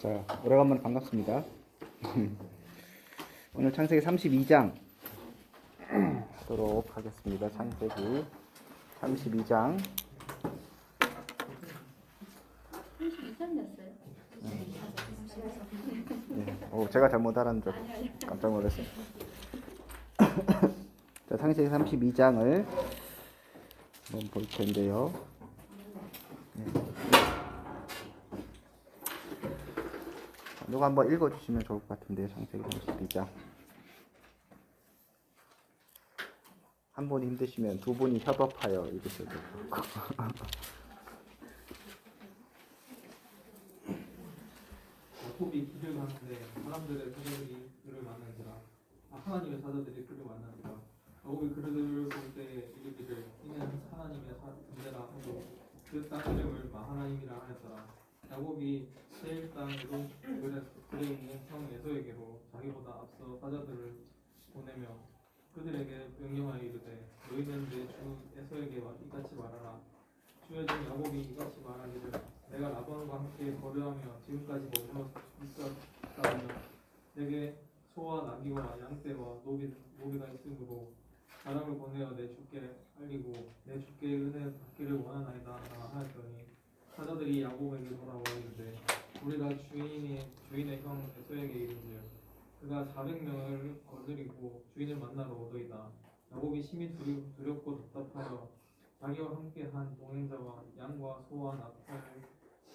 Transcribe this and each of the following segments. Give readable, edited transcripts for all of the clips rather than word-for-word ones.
자, 오래간만에 반갑습니다. 오늘 창세기 32장 하도록 하겠습니다. 창세기 32장. 32장이었어요? 네. 제가 잘못 알았는 줄 깜짝 놀랐어요. 자, 창세기 32장을 한번 볼 텐데요. 네. 누가 한번 읽어주시면 좋을 것 같은데요. 창세기 32장. 한 분이 힘드시면 두 분이 협업하여 읽으셔도 좋고. 야곱이 길을 가는데 사람들의 사자들이 그를 만난지라. 하나님의 사자들이 그를 만난지라. 야곱이 그를 볼 때 이르기를 이는 하나님의 군대라 하고 그 땅 이름을 마하나임이라 하였더라. 야곱이 세일 땅 그에 있는 형 에서에게로 자기보다 앞서 사자들을 보내며 그들에게 명령하여 이르되 너희는 내 주 에서에게 이같이 말하라. 주의 종 야곱이 이같이 말하기를 내가 라반과 함께 거류하며 지금까지 머물러 있었다며 내게 소와 나귀와 양떼와 노비가 있으므로 사람을 보내어 내 주께 알리고 내 주께 은혜 받기를 원하나이다 하였더니 사자들이 야곱에게 돌아와 이르되 우리가 주인의 형 에서에게 이르되 그가 400명을 거느리고 주인을 만나러 오더이다. 야곱이 심히 두렵고 답답하여 자기와 함께한 동행자와 양과 소와 낙타를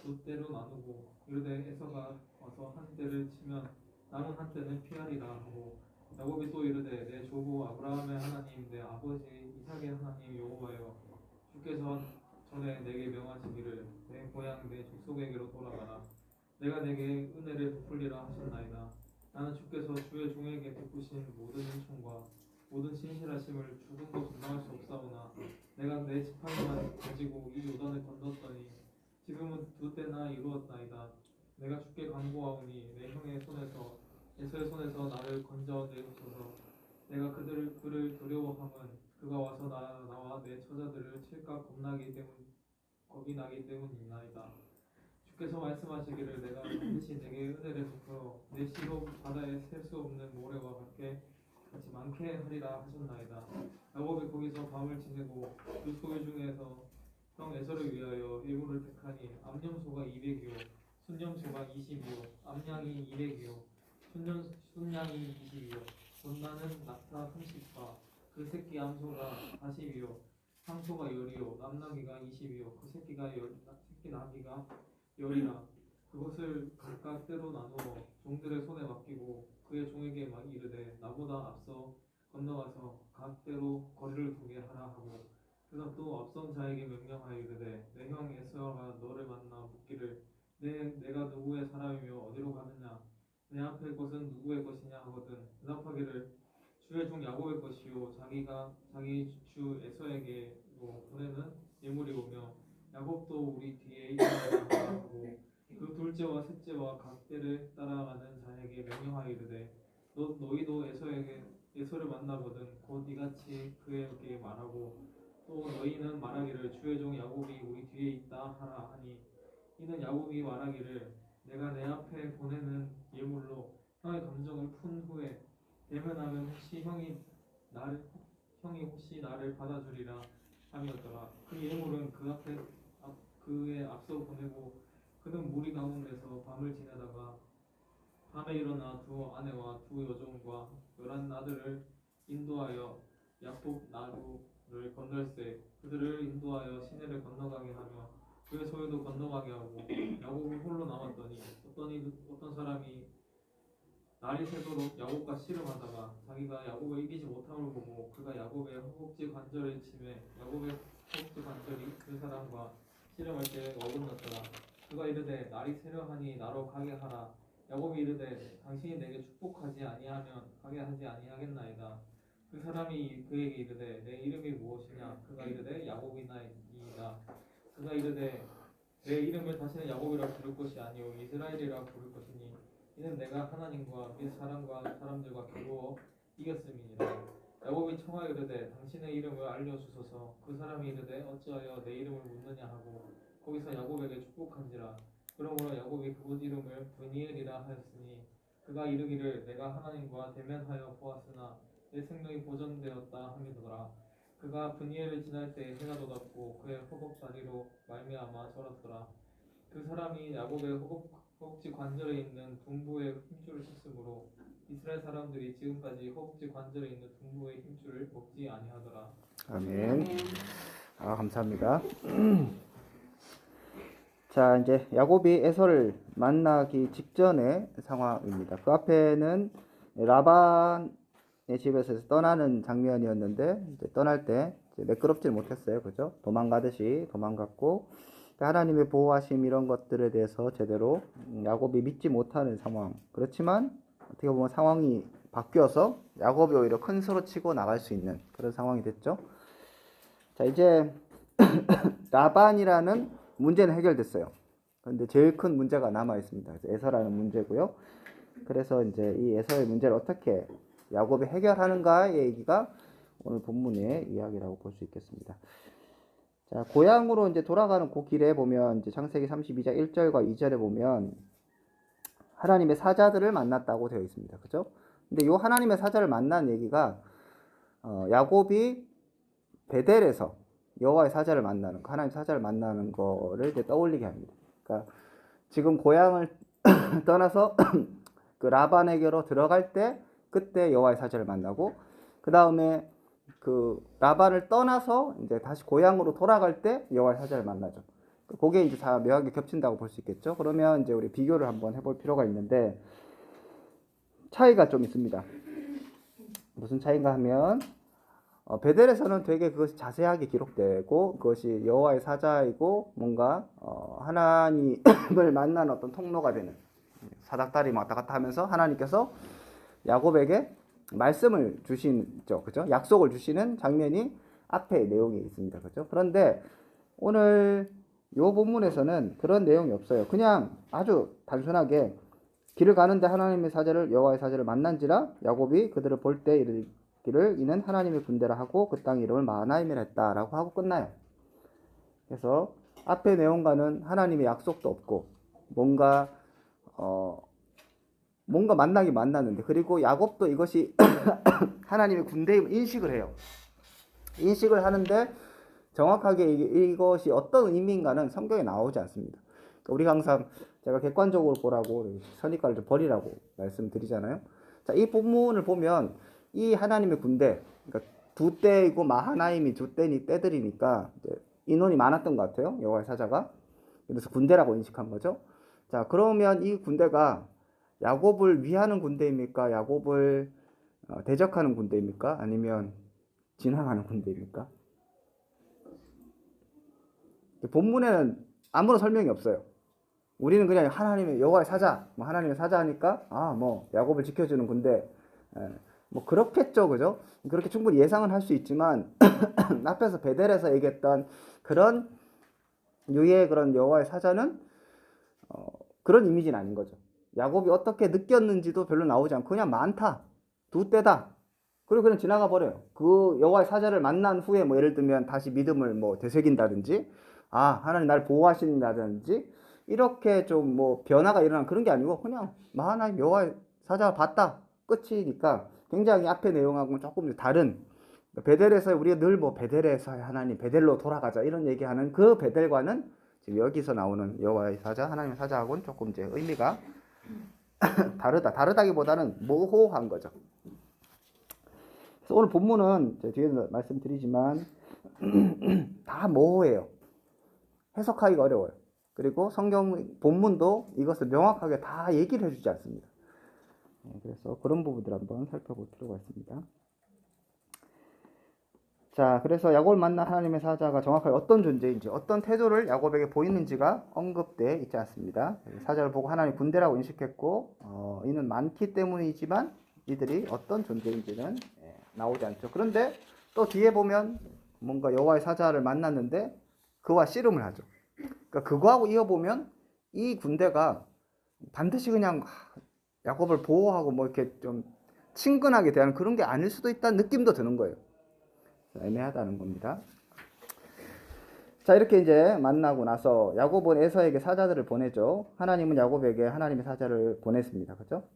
두 떼로 나누고 이르되 에서가 와서 한 떼를 치면 남은 한 떼는 피하리라 하고 야곱이 또 이르되 내 조부 아브라함의 하나님 내 아버지 이삭의 하나님 여호와여 주께서 전에 내게 명하시기를 내 고향 내 족속에게로 돌아가라. 내가 내게 은혜를 베풀리라 하셨나이다. 나는 주께서 주의 종에게 베푸신 모든 은총과 모든 신실하심을 죽음도 감당할 수 없사오나 내가 내 지팡이만 가지고 이 요단을 건넜더니 지금은 두 때나 이루었나이다. 내가 주께 간구하오니 내 형의 손에서 에서의 손에서 나를 건져내소서. 내가 그를 두려워함은 그가 와서 나와 내 처자들을 칠까 겁이 나기 때문이나이다. 주께서 말씀하시기를 내가 반드시 내게 은혜를 베풀어 내 시로 바다에 셀 수 없는 모래와 같이 많게 하리라 하셨나이다. 야곱이 거기서 밤을 지내고 그 소유 중에서 형 에서를 위하여 일부를 택하니 암염소가 200이요 순염소가 20이요 암양이 200이요 순양이 20이요 전나는 낙타 30과 그 새끼 암소가 40이요 상소가 10이요 남나귀가 20이요 그 새끼 나귀가 10이라. 그것을 각각 때로 나누어 종들의 손에 맡기고 그의 종에게 막 이르되 나보다 앞서 건너가서 각 때로 거리를 두게 하라 하고 그가 또 앞선 자에게 명령하여 이르되 내 형 에서가 너를 만나 묻기를 내가 누구의 사람이며 어디로 가느냐 내 앞에 것은 누구의 것이냐 하거든 대답하기를 주의 종 야곱의 것이요 자기가 자기 주 에서에게로 보내는 예물이오며 야곱도 우리 뒤에 있느니라 하고 그 둘째와 셋째와 각 때를 따라가는 자에게 명령하여 이르되 너희도 에서를 만나거든 곧 이같이 그에게 말하고 또 너희는 말하기를 주의 종 야곱이 우리 뒤에 있다 하라 하니 이는 야곱이 말하기를 내가 내 앞에 보내는 예물로 형의 감정을 푼 후에 대면하면 혹시 형이 나를 받아주리라 함이었더라. 그 예물은 그의 앞서 보내고 그는 무리 가운데서 밤을 지내다가 밤에 일어나 두 아내와 두 여종과 11 아들을 인도하여 야복 나루를 건널세 그들을 인도하여 시내를 건너가게 하며 그의 소유도 건너가게 하고 야곱이 홀로 남았더니 어떤 사람이 날이 새도록 야곱과 씨름하다가 자기가 야곱을 이기지 못함을 보고 그가 야곱의 허벅지 관절을 치매 야곱의 허벅지 관절이 그 사람과 씨름할 때 어긋났더라. 그가 이르되 날이 새려하니 나로 가게 하라. 야곱이 이르되 당신이 내게 축복하지 아니하면 가게 하지 아니하겠나이다. 그 사람이 그에게 이르되 내 이름이 무엇이냐. 그가 이르되 야곱이나이다. 그가 이르되 내 이름을 다시는 야곱이라 부를 것이 아니요 이스라엘이라 부를 것이니 이는 내가 하나님과 및 사람들과 겨루어 이겼음이니라. 야곱이 청하여 이르되 당신의 이름을 알려주소서. 그 사람이 이르되 어찌하여 내 이름을 묻느냐 하고 거기서 야곱에게 축복한지라. 그러므로 야곱이 그곳 이름을 브니엘이라 하였으니 그가 이르기를 내가 하나님과 대면하여 보았으나 내 생명이 보존되었다 함이더라. 그가 브니엘을 지날 때 해가 돋았고 그의 허벅다리로 말미암아 절었더라. 그 사람이 야곱의 허벅지 관절에 있는 둔부의 힘줄을 쳤으므로 이스라엘 사람들이 지금까지 허벅지 관절에 있는 둔부의 힘줄을 먹지 아니하더라. 아멘. 감사합니다. 자, 이제 야곱이 에서를 만나기 직전의 상황입니다. 그 앞에는 라반의 집에서 떠나는 장면이었는데 이제 떠날 때 이제 매끄럽지 못했어요. 그죠? 도망가듯이 도망갔고 하나님의 보호하심 이런 것들에 대해서 제대로 야곱이 믿지 못하는 상황. 그렇지만 어떻게 보면 상황이 바뀌어서 야곱이 오히려 큰 소리 치고 나갈 수 있는 그런 상황이 됐죠. 자, 이제 라반이라는 문제는 해결됐어요. 그런데 제일 큰 문제가 남아 있습니다. 에서라는 문제고요. 그래서 이제 이 에서의 문제를 어떻게 야곱이 해결하는가의 얘기가 오늘 본문의 이야기라고 볼 수 있겠습니다. 자, 고향으로 이제 돌아가는 그 길에 보면 이제 창세기 32장 1절과 2절에 보면 하나님의 사자들을 만났다고 되어 있습니다. 그죠? 근데 요 하나님의 사자를 만난 얘기가 야곱이 베델에서 여호와의 사자를 만나는 거, 하나님 사자를 만나는 거를 이제 떠올리게 합니다. 그러니까 지금 고향을 떠나서 그 라반에게로 들어갈 때 그때 여호와의 사자를 만나고 그 다음에 그 라반을 떠나서 이제 다시 고향으로 돌아갈 때 여호와의 사자를 만나죠. 그게 이제 다 묘하게 겹친다고 볼 수 있겠죠. 그러면 이제 우리 비교를 한번 해볼 필요가 있는데 차이가 좀 있습니다. 무슨 차이인가 하면 베델에서는 되게 그것이 자세하게 기록되고 그것이 여호와의 사자이고 뭔가 하나님을 만나는 어떤 통로가 되는 사닥다리 왔다 갔다 하면서 하나님께서 야곱에게 말씀을 주시죠, 그죠? 약속을 주시는 장면이 앞에 내용이 있습니다, 그죠? 그런데 오늘 요 본문에서는 그런 내용이 없어요. 그냥 아주 단순하게 길을 가는데 하나님의 사자를 여호와의 사자를 만난지라 야곱이 그들을 볼 때 이르기를 이는 하나님의 군대라 하고 그 땅 이름을 마하나임이라 했다라고 하고 끝나요. 그래서 앞의 내용과는 하나님의 약속도 없고 뭔가 만나긴 만났는데 그리고 야곱도 이것이 하나님의 군대임을 인식을 해요. 인식을 하는데 정확하게 이것이 어떤 의미인가는 성경에 나오지 않습니다. 그러니까 우리가 항상 제가 객관적으로 보라고 선입관을 좀 버리라고 말씀드리잖아요. 자, 이 본문을 보면 이 하나님의 군대, 그러니까 두 떼이고 마하나임이 두 떼들이니까 인원이 많았던 것 같아요. 여호와의 사자가. 그래서 군대라고 인식한 거죠. 자, 그러면 이 군대가 야곱을 위하는 군대입니까? 야곱을 대적하는 군대입니까? 아니면 진항하는 군대입니까? 본문에는 아무런 설명이 없어요. 우리는 그냥 하나님의 여호와의 사자, 하나님의 사자니까 야곱을 지켜주는 군대, 뭐 그렇겠죠, 그죠? 그렇게 충분히 예상은 할 수 있지만 앞에서 베델에서 얘기했던 그런 유의 그런 여호와의 사자는 그런 이미지는 아닌 거죠. 야곱이 어떻게 느꼈는지도 별로 나오지 않고 그냥 많다, 두 떼다, 그리고 그냥 지나가 버려요. 그 여호와의 사자를 만난 후에 뭐 예를 들면 다시 믿음을 뭐 되새긴다든지 하나님 나를 보호하신다든지 이렇게 좀 뭐 변화가 일어난 그런 게 아니고 그냥 하나님 여호와의 사자 봤다 끝이니까 굉장히 앞의 내용하고는 조금 다른, 베델에서 우리가 늘 뭐 베델에서 하나님 베델로 돌아가자 이런 얘기하는 그 베델과는 지금 여기서 나오는 여호와의 사자 하나님의 사자하고는 조금 이제 의미가 다르다기보다는 모호한 거죠. 그래서 오늘 본문은 뒤에서 말씀드리지만 다 모호해요. 해석하기가 어려워요. 그리고 성경 본문도 이것을 명확하게 다 얘기를 해주지 않습니다. 그래서 그런 부분들 한번 살펴볼 필요가 있습니다. 자, 그래서 야곱을 만난 하나님의 사자가 정확하게 어떤 존재인지, 어떤 태도를 야곱에게 보이는지가 언급되어 있지 않습니다. 사자를 보고 하나님 군대라고 인식했고, 이는 많기 때문이지만 이들이 어떤 존재인지는 나오지 않죠. 그런데 또 뒤에 보면 뭔가 여호와의 사자를 만났는데 그와 씨름을 하죠. 그러니까 그거하고 이어보면 이 군대가 반드시 그냥 야곱을 보호하고 뭐 이렇게 좀 친근하게 대하는 그런 게 아닐 수도 있다는 느낌도 드는 거예요. 애매하다는 겁니다. 자, 이렇게 이제 만나고 나서 야곱은 에서에게 사자들을 보내죠. 하나님은 야곱에게 하나님의 사자를 보냈습니다. 그죠?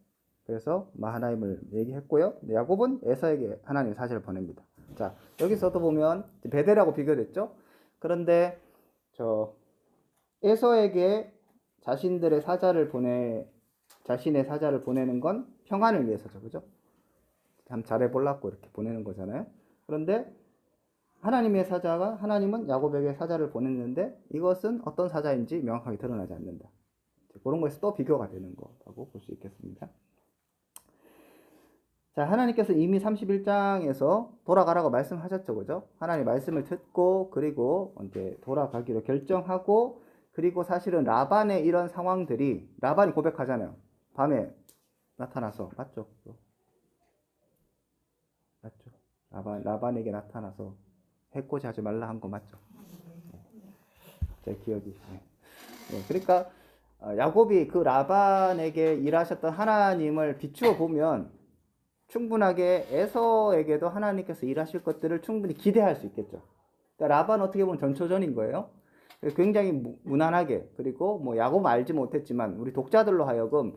그래서 마하나임을 얘기했고요. 야곱은 에서에게 하나님의 사자를 보냅니다. 자, 여기서도 보면 베델하고 비교됐죠? 그런데 저 에서에게 자신의 사자를 보내는 건 평안을 위해서죠. 그죠? 참 잘해보려고 이렇게 보내는 거잖아요. 그런데 하나님은 야곱에게 사자를 보냈는데 이것은 어떤 사자인지 명확하게 드러나지 않는다. 그런 거에서 또 비교가 되는 거라고 볼 수 있겠습니다. 자, 하나님께서 이미 31장에서 돌아가라고 말씀하셨죠. 그죠? 하나님 말씀을 듣고, 그리고 이제 돌아가기로 결정하고, 그리고 사실은 라반의 이런 상황들이, 라반이 고백하잖아요. 밤에 나타나서, 맞죠? 맞죠? 라반에게 나타나서 해코지 하지 말라 한 거 맞죠? 제 기억이. 그러니까, 야곱이 그 라반에게 일하셨던 하나님을 비추어 보면, 충분하게 에서에게도 하나님께서 일하실 것들을 충분히 기대할 수 있겠죠. 그러니까 라반은 어떻게 보면 전초전인 거예요. 굉장히 무난하게, 그리고 뭐 야곱은 알지 못했지만 우리 독자들로 하여금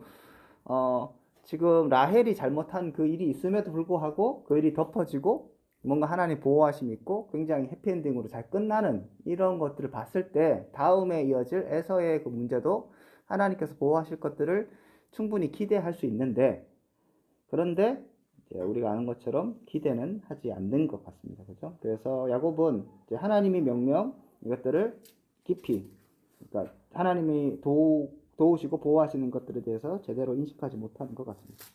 지금 라헬이 잘못한 그 일이 있음에도 불구하고 그 일이 덮어지고 뭔가 하나님 보호하심이 있고 굉장히 해피엔딩으로 잘 끝나는 이런 것들을 봤을 때 다음에 이어질 에서의 그 문제도 하나님께서 보호하실 것들을 충분히 기대할 수 있는데, 그런데 우리가 아는 것처럼 기대는 하지 않는 것 같습니다. 그죠? 그래서 야곱은 이제 하나님의 명령, 이것들을 깊이, 그러니까 하나님이 도우시고 보호하시는 것들에 대해서 제대로 인식하지 못하는 것 같습니다.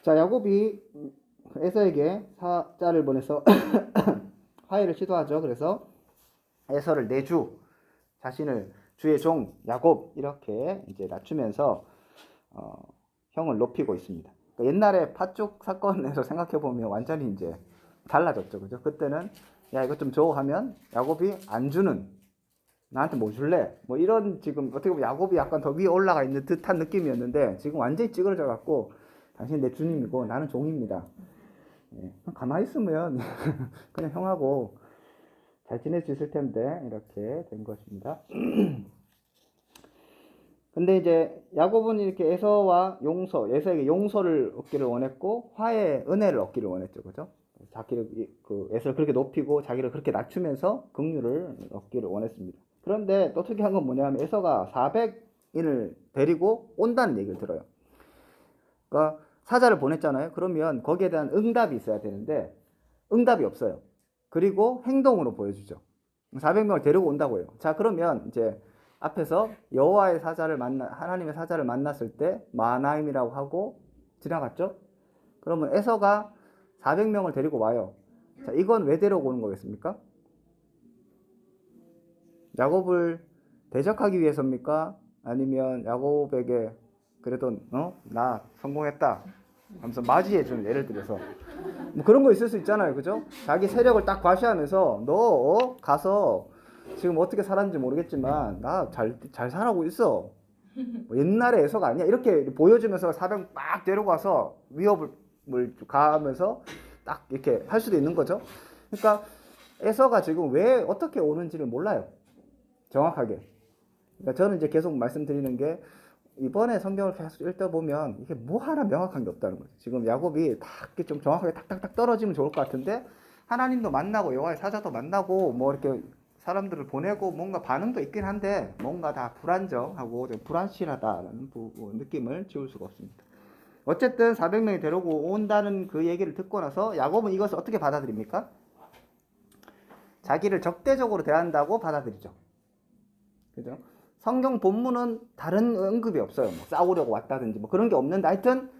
자, 야곱이 에서에게 사자를 보내서 화해를 시도하죠. 그래서 에서를 내 주, 자신을 주의 종 야곱 이렇게 이제 낮추면서 형을 높이고 있습니다. 그러니까 옛날에 팥죽 사건에서 생각해 보면 완전히 이제 달라졌죠, 그죠? 그때는 야 이거 좀 줘 하면 야곱이 안 주는, 나한테 뭐 줄래? 뭐 이런, 지금 어떻게 보면 야곱이 약간 더 위에 올라가 있는 듯한 느낌이었는데 지금 완전히 찌그러져 갖고 당신 내 주님이고 나는 종입니다. 가만히 있으면 그냥 형하고 잘 지낼 수 있을 텐데 이렇게 된 것입니다. 근데 이제 야곱은 이렇게 에서에게 용서를 얻기를 원했고 화해, 은혜를 얻기를 원했죠. 그죠? 자기를, 에서를 그렇게 높이고 자기를 그렇게 낮추면서 긍휼을 얻기를 원했습니다. 그런데 또 특이한 건 뭐냐면 에서가 400인을 데리고 온다는 얘기를 들어요. 그러니까 사자를 보냈잖아요. 그러면 거기에 대한 응답이 있어야 되는데 응답이 없어요. 그리고 행동으로 보여주죠. 400명을 데리고 온다고 해요. 자, 그러면 이제 앞에서 하나님의 사자를 만났을 때 마하나임이라고 하고 지나갔죠. 그러면 에서가 400명을 데리고 와요. 자, 이건 왜 데리고 오는 거겠습니까? 야곱을 대적하기 위해서입니까? 아니면 야곱에게 그래도 나 성공했다 하면서 맞이해주는, 예를 들어서 뭐 그런 거 있을 수 있잖아요. 그죠? 자기 세력을 딱 과시하면서 너 가서 지금 어떻게 살았는지 모르겠지만 나 잘 살아고 있어. 뭐 옛날에 에서가 아니야. 이렇게 보여주면서 400 막 데리고 가서 위협을 가하면서 딱 이렇게 할 수도 있는 거죠. 그러니까 에서가 지금 왜 어떻게 오는지를 몰라요. 정확하게. 그러니까 저는 이제 계속 말씀드리는 게 이번에 성경을 계속 읽다 보면 이게 뭐 하나 명확한 게 없다는 거죠. 지금 야곱이 딱 좀 정확하게 탁탁탁 떨어지면 좋을 것 같은데 하나님도 만나고 여호와의 사자도 만나고 뭐 이렇게 사람들을 보내고 뭔가 반응도 있긴 한데 뭔가 다 불안정하고 좀 불안실하다라는 느낌을 지울 수가 없습니다. 어쨌든 400명이 데리고 온다는 그 얘기를 듣고 나서 야곱은 이것을 어떻게 받아들입니까? 자기를 적대적으로 대한다고 받아들이죠. 그죠? 성경 본문은 다른 언급이 없어요. 뭐 싸우려고 왔다든지 뭐 그런 게 없는데 하여튼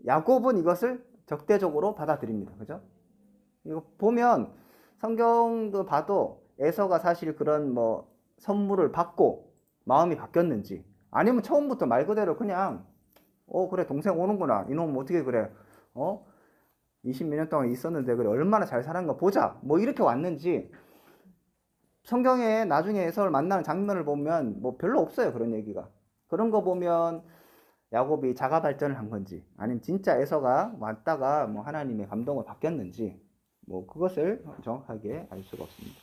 야곱은 이것을 적대적으로 받아들입니다. 그죠? 이거 보면 성경도 봐도 에서가 사실 그런 뭐 선물을 받고 마음이 바뀌었는지, 아니면 처음부터 말 그대로 그냥 그래 동생 오는구나, 이놈 어떻게 그래 20몇 년 동안 있었는데 그래 얼마나 잘 사는가 보자 뭐 이렇게 왔는지, 성경에 나중에 에서를 만나는 장면을 보면 뭐 별로 없어요. 그런 얘기가. 그런 거 보면 야곱이 자가 발전을 한 건지 아니면 진짜 에서가 왔다가 뭐 하나님의 감동을 받겼는지 뭐 그것을 정확하게 알 수가 없습니다.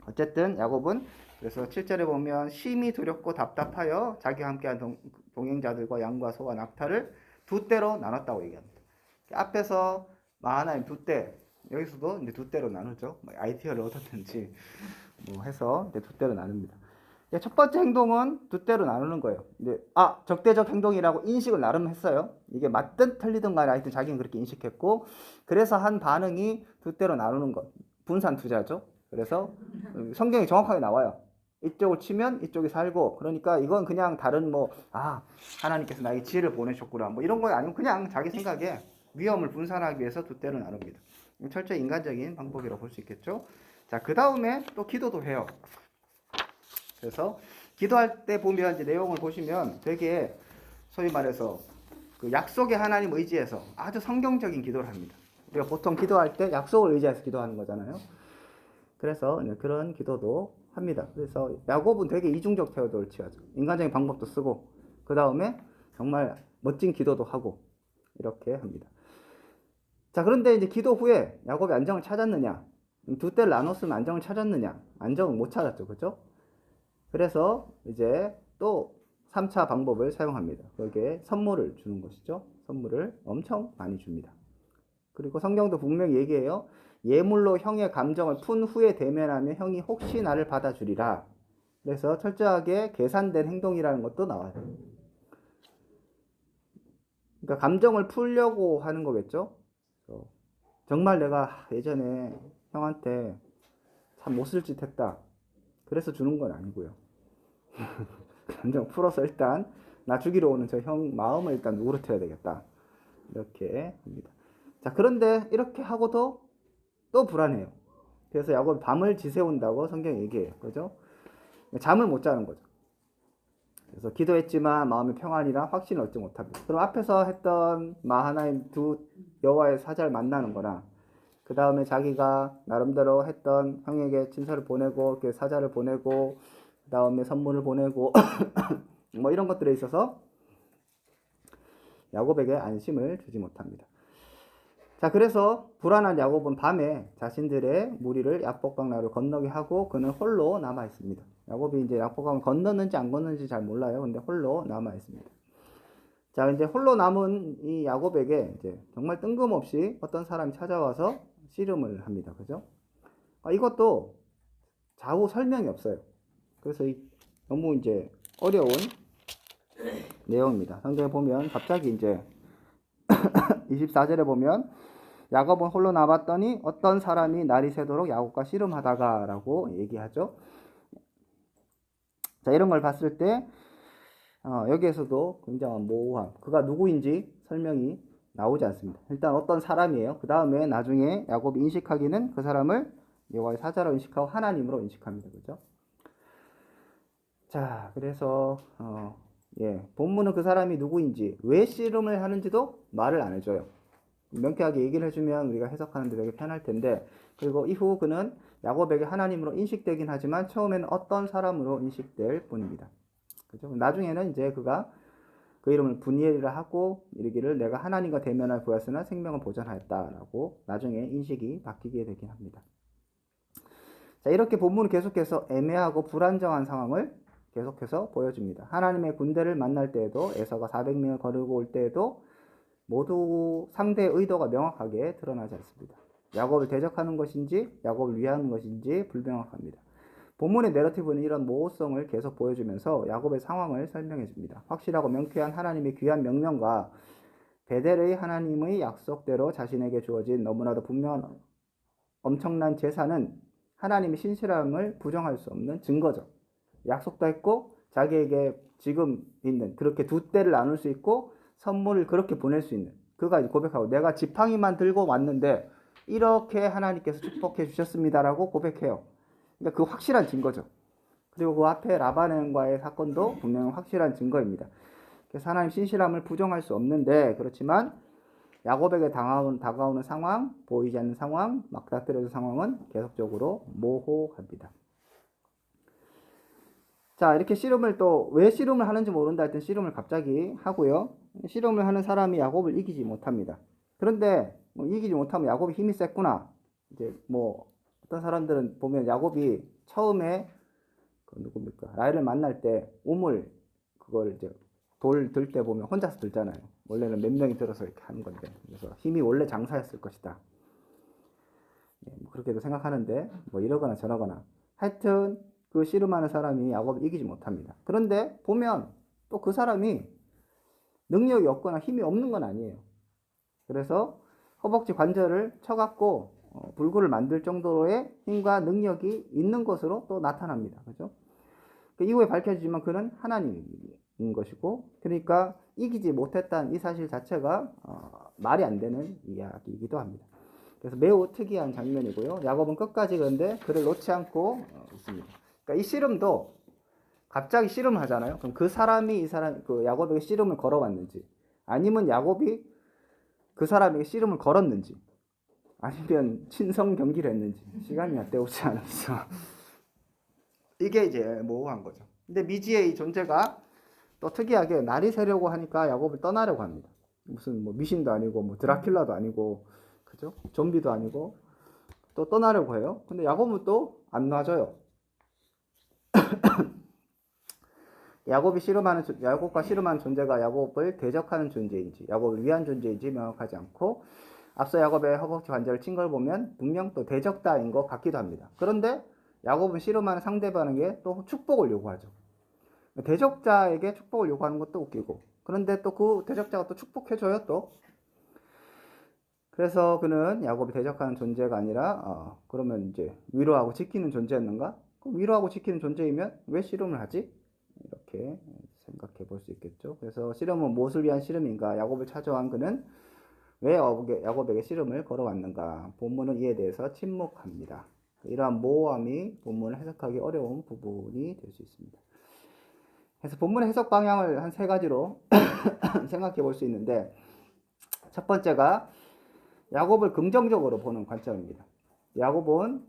어쨌든 야곱은 그래서 7절에 보면 심히 두렵고 답답하여 자기와 함께한 동행자들과 양과 소와 낙타를 두 떼로 나눴다고 얘기합니다. 앞에서 마하나임 두 떼, 여기서도 이제 두 떼로 나누죠. 아이디어를 얻었는지 뭐 해서 이제 두 떼로 나눕니다. 첫 번째 행동은 두 떼로 나누는 거예요. 이제 적대적 행동이라고 인식을 나름 했어요. 이게 맞든 틀리든 간에 하여튼 자기는 그렇게 인식했고, 그래서 한 반응이 두 떼로 나누는 것, 분산 투자죠. 그래서 성경이 정확하게 나와요. 이쪽을 치면 이쪽이 살고, 그러니까 이건 그냥 다른 하나님께서 나에게 지혜를 보내셨구나 뭐 이런 거 아니고 그냥 자기 생각에 위험을 분산하기 위해서 두 떼로 나눕니다. 철저히 인간적인 방법이라고 볼 수 있겠죠. 자, 그 다음에 또 기도도 해요. 그래서 기도할 때 보면 이제 내용을 보시면 되게 소위 말해서 그 약속의 하나님 의지해서 아주 성경적인 기도를 합니다. 우리가 보통 기도할 때 약속을 의지해서 기도하는 거잖아요. 그래서 그런 기도도 합니다. 그래서 야곱은 되게 이중적 태도를 취하죠. 인간적인 방법도 쓰고 그 다음에 정말 멋진 기도도 하고 이렇게 합니다. 자, 그런데 이제 기도 후에 야곱이 안정을 찾았느냐? 두 떼를 나눴으면 안정을 찾았느냐? 안정을 못 찾았죠. 그죠? 그래서 이제 또 3차 방법을 사용합니다. 거기에 선물을 주는 것이죠. 선물을 엄청 많이 줍니다. 그리고 성경도 분명히 얘기해요. 예물로 형의 감정을 푼 후에 대면하면 형이 혹시 나를 받아주리라. 그래서 철저하게 계산된 행동이라는 것도 나와요. 그러니까 감정을 풀려고 하는 거겠죠. 정말 내가 예전에 형한테 참 못쓸 짓 했다. 그래서 주는 건 아니고요. 감정 풀어서 일단 나 죽이러 오는 저 형 마음을 일단 누그러뜨려야 되겠다. 이렇게 합니다. 자, 그런데 이렇게 하고도 또 불안해요. 그래서 야곱이 밤을 지새운다고 성경이 얘기해요. 그죠? 잠을 못 자는 거죠. 그래서 기도했지만 마음의 평안이라 확신을 얻지 못합니다. 그럼 앞에서 했던 마하나임 두 여호와의 사자를 만나는 거나 그 다음에 자기가 나름대로 했던 형에게 친서를 보내고 그 사자를 보내고 그 다음에 선물을 보내고 뭐 이런 것들에 있어서 야곱에게 안심을 주지 못합니다. 자, 그래서 불안한 야곱은 밤에 자신들의 무리를 야복강나루를 건너게 하고 그는 홀로 남아 있습니다. 야곱이 이제 야복강을 건넜는지 안 건넜는지 잘 몰라요. 근데 홀로 남아 있습니다. 자, 이제 홀로 남은 이 야곱에게 이제 정말 뜬금없이 어떤 사람이 찾아와서 씨름을 합니다. 그죠? 이것도 좌우 설명이 없어요. 그래서 너무 이제 어려운 내용입니다. 성경에 보면 갑자기 이제 24절에 보면 야곱은 홀로 남았더니 어떤 사람이 날이 새도록 야곱과 씨름하다가 라고 얘기하죠. 자, 이런 걸 봤을 때 여기에서도 굉장한 모호함, 그가 누구인지 설명이 나오지 않습니다. 일단 어떤 사람이에요. 그 다음에 나중에 야곱이 인식하기는 그 사람을 여호와의 사자로 인식하고 하나님으로 인식합니다. 그죠? 자, 그래서 본문은 그 사람이 누구인지 왜 씨름을 하는지도 말을 안 해줘요. 명쾌하게 얘기를 해주면 우리가 해석하는 데 되게 편할 텐데, 그리고 이후 그는 야곱에게 하나님으로 인식되긴 하지만 처음에는 어떤 사람으로 인식될 뿐입니다. 그죠? 나중에는 이제 그가 그 이름을 분이엘이라 하고 이르기를 내가 하나님과 대면할 구하였으나 생명을 보전하였다라고 나중에 인식이 바뀌게 되긴 합니다. 자, 이렇게 본문은 계속해서 애매하고 불안정한 상황을 계속해서 보여줍니다. 하나님의 군대를 만날 때에도 에서가 400명을 거르고 올 때에도 모두 상대의 의도가 명확하게 드러나지 않습니다. 야곱을 대적하는 것인지 야곱을 위하는 것인지 불명확합니다. 본문의 내러티브는 이런 모호성을 계속 보여주면서 야곱의 상황을 설명해 줍니다. 확실하고 명쾌한 하나님의 귀한 명령과 베델의 하나님의 약속대로 자신에게 주어진 너무나도 분명한 엄청난 제사는 하나님의 신실함을 부정할 수 없는 증거죠. 약속도 했고 자기에게 지금 있는 그렇게 두 떼를 나눌 수 있고 선물을 그렇게 보낼 수 있는, 그가 고백하고 내가 지팡이만 들고 왔는데 이렇게 하나님께서 축복해 주셨습니다라고 고백해요. 그러니까 그 확실한 증거죠. 그리고 그 앞에 라반과의 사건도 분명히 확실한 증거입니다. 그래서 하나님 신실함을 부정할 수 없는데, 그렇지만 야곱에게 다가오는 상황, 보이지 않는 상황, 막다트려진 상황은 계속적으로 모호합니다. 자, 이렇게 씨름을 또 왜 씨름을 하는지 모른다 할 땐 씨름을 갑자기 하고요. 씨름을 하는 사람이 야곱을 이기지 못합니다. 그런데 뭐 이기지 못하면 야곱이 힘이 셌구나. 이제 뭐 어떤 사람들은 보면 야곱이 처음에 그 누굽니까? 라헬을 만날 때 우물 그걸 이제 돌 들 때 보면 혼자서 들잖아요. 원래는 몇 명이 들어서 이렇게 하는 건데, 그래서 힘이 원래 장사였을 것이다. 예, 뭐 그렇게도 생각하는데 뭐 이러거나 저러거나 하여튼 그 씨름하는 사람이 야곱을 이기지 못합니다. 그런데 보면 또 그 사람이 능력이 없거나 힘이 없는 건 아니에요. 그래서 허벅지 관절을 쳐갖고 불구를 만들 정도로의 힘과 능력이 있는 것으로 또 나타납니다. 그죠? 그 이후에 밝혀지지만 그는 하나님인 것이고, 그러니까 이기지 못했다는 이 사실 자체가 말이 안 되는 이야기이기도 합니다. 그래서 매우 특이한 장면이고요. 야곱은 끝까지 그런데 그를 놓지 않고 있습니다. 그러니까 이 씨름도 갑자기 씨름을 하잖아요. 그럼 그 사람이 그 야곱에게 씨름을 걸어왔는지, 아니면 야곱이 그 사람에게 씨름을 걸었는지, 아니면 친선 경기를 했는지 시간이 때우지 않았어. 이게 이제 모호한 거죠. 근데 미지의 이 존재가 또 특이하게 날이 새려고 하니까 야곱을 떠나려고 합니다. 무슨 뭐 미신도 아니고 뭐 드라큘라도 아니고, 그죠? 좀비도 아니고 또 떠나려고 해요. 근데 야곱은 또 안 놔줘요. 야곱과 씨름하는 존재가 야곱을 대적하는 존재인지, 야곱을 위한 존재인지 명확하지 않고, 앞서 야곱의 허벅지 관절을 친 걸 보면 분명 또 대적자인 것 같기도 합니다. 그런데 야곱은 씨름하는 상대방에게 또 축복을 요구하죠. 대적자에게 축복을 요구하는 것도 웃기고, 그런데 또 그 대적자가 또 축복해줘요 또. 그래서 그는 야곱이 대적하는 존재가 아니라 그러면 이제 위로하고 지키는 존재였는가? 그럼 위로하고 지키는 존재이면 왜 씨름을 하지? 이렇게 생각해 볼 수 있겠죠. 그래서 씨름은 무엇을 위한 씨름인가? 야곱을 찾아온 그는 왜 야곱에게 씨름을 걸어왔는가? 본문은 이에 대해서 침묵합니다. 이러한 모호함이 본문을 해석하기 어려운 부분이 될 수 있습니다. 그래서 본문의 해석 방향을 한 세 가지로 생각해 볼 수 있는데, 첫 번째가 야곱을 긍정적으로 보는 관점입니다. 야곱은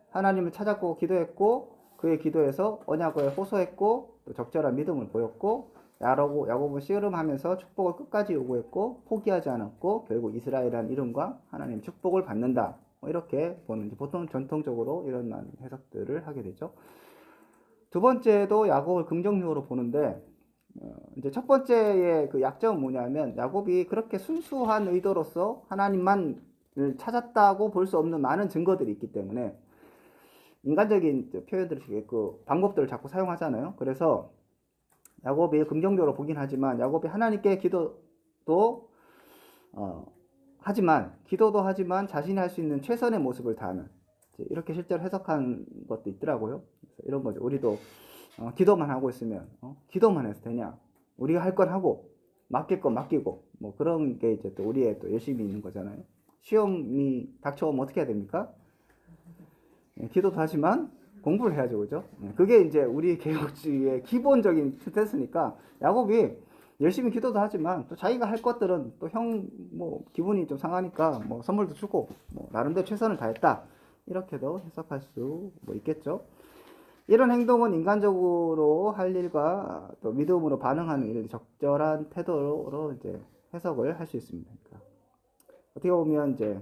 하나님을 찾았고 기도했고, 그의 기도에서 언약을 호소했고, 또 적절한 믿음을 보였고, 야곱은 씨름하면서 축복을 끝까지 요구했고 포기하지 않았고, 결국 이스라엘이라는 이름과 하나님의 축복을 받는다. 이렇게 보는, 보통 전통적으로 이런 해석들을 하게 되죠. 두 번째도 야곱을 긍정적으로 보는데, 이제 첫 번째의 그 약점은 뭐냐면, 야곱이 그렇게 순수한 의도로서 하나님만을 찾았다고 볼 수 없는 많은 증거들이 있기 때문에 인간적인 표현들을, 그 방법들을 자꾸 사용하잖아요. 그래서 야곱이 긍정적으로 보긴 하지만, 야곱이 하나님께 기도도 하지만 자신이 할 수 있는 최선의 모습을 다하는, 이렇게 실제로 해석한 것도 있더라고요. 그래서 이런 거죠. 우리도 기도만 하고 있으면 기도만 해서 되냐? 우리가 할 건 하고 맡길 건 맡기고, 뭐 그런 게 이제 또 우리의 또 열심히 있는 거잖아요. 시험이 닥쳐오면 어떻게 해야 됩니까? 기도도 하지만 공부를 해야죠, 그죠? 그게 이제 우리 개혁주의의 기본적인 스탠스니까, 야곱이 열심히 기도도 하지만 또 자기가 할 것들은 또 뭐 기분이 좀 상하니까 뭐 선물도 주고 뭐 나름대로 최선을 다했다, 이렇게도 해석할 수 뭐 있겠죠. 이런 행동은 인간적으로 할 일과 또 믿음으로 반응하는 일, 적절한 태도로 이제 해석을 할 수 있습니다. 그러니까 어떻게 보면 이제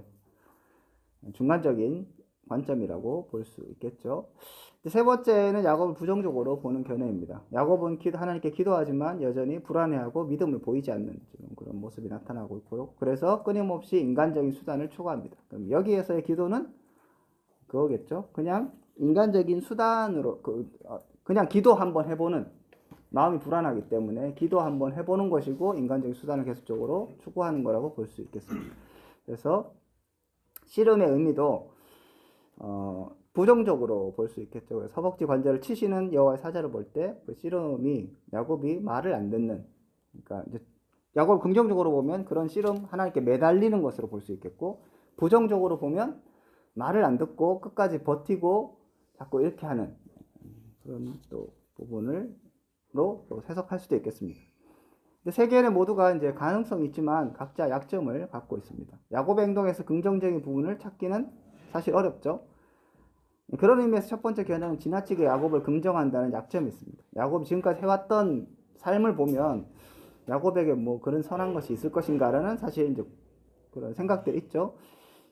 중간적인 관점이라고 볼 수 있겠죠. 세 번째는 야곱을 부정적으로 보는 견해입니다. 야곱은 하나님께 기도하지만 여전히 불안해하고 믿음을 보이지 않는 그런 모습이 나타나고 있고요. 그래서 끊임없이 인간적인 수단을 추구합니다. 그럼 여기에서의 기도는 그거겠죠. 그냥 인간적인 수단으로 그냥 기도 한번 해보는, 마음이 불안하기 때문에 기도 한번 해보는 것이고 인간적인 수단을 계속적으로 추구하는 거라고 볼 수 있겠습니다. 그래서 씨름의 의미도 부정적으로 볼 수 있겠죠. 그래서 허벅지 관절을 치시는 여호와의 사자를 볼 때 그 씨름이 야곱이 말을 안 듣는, 그러니까 이제 야곱을 긍정적으로 보면 그런 씨름 하나님께 매달리는 것으로 볼 수 있겠고, 부정적으로 보면 말을 안 듣고 끝까지 버티고 자꾸 이렇게 하는 그런 또 부분으로 또 해석할 수도 있겠습니다. 근데 세 개는 모두가 이제 가능성이 있지만 각자 약점을 갖고 있습니다. 야곱의 행동에서 긍정적인 부분을 찾기는 사실 어렵죠. 그런 의미에서 첫 번째 견해는 지나치게 야곱을 긍정한다는 약점이 있습니다. 야곱이 지금까지 해왔던 삶을 보면 야곱에게 뭐 그런 선한 것이 있을 것인가라는 사실 이제 그런 생각들이 있죠.